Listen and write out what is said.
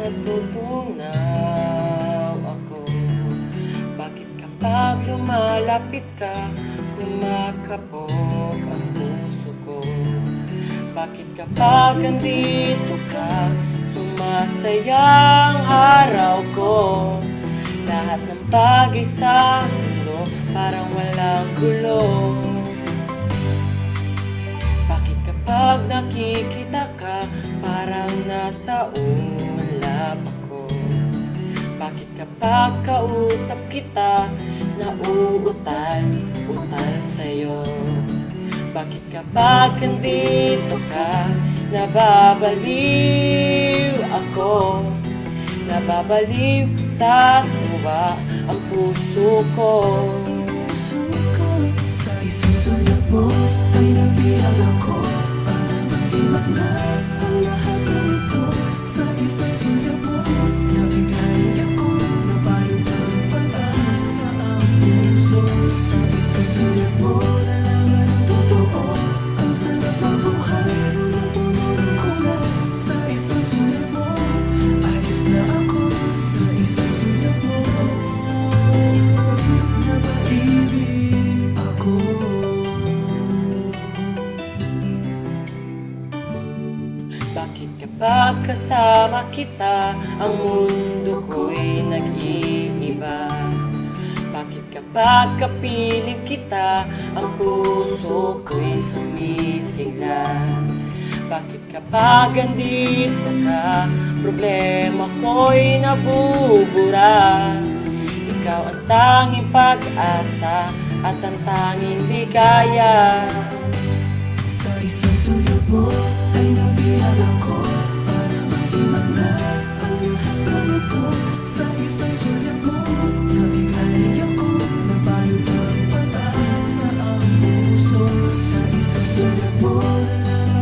natutunaw ako. Bakit kapag lumalapit ka, kumakabog ang puso ko? Bakit kapag nandito ka, sumasayang araw ko? Lahat ng bagay sa mundo parang walang gulo. Bakit kapag nakikita ka, parang nasa ulap ako? Bakit kapag kausap kita, nauutal-utal sa'yo? Bakit kapag nandito ka, nababaliw ako? Nababaliw sa tuwa ang puso ko. Puso ko sa isang sulat mo ay nabihag ako para mahimak na ang lahat ng ito. Sa isang sulat mo nabigay ako, nabalot ang pag-asa ang puso. Sa isang sulat mo nalaman ang totoo, ang sarap ng buhay ng puno ng kulay. Sa isang sulat mo ayos na ako, sa isang sulat mo napaibig ako. Bakit kapag kasama kita, ang mundo ko'y nag-iiba? Bakit kapag kapiling kita, ang puso ko'y sumisigla? Bakit kapag andito ka, problema ko'y nabubura? Ikaw ang tanging pag-asa at ang tanging ligaya. Sa isang sulat mo ay nabihag ako para mahimak na ang lahat ng ito. Sa isang sulat mo nabigay ako, nabalot ang pag-asa ang puso. Sa isang sulat mo nalaman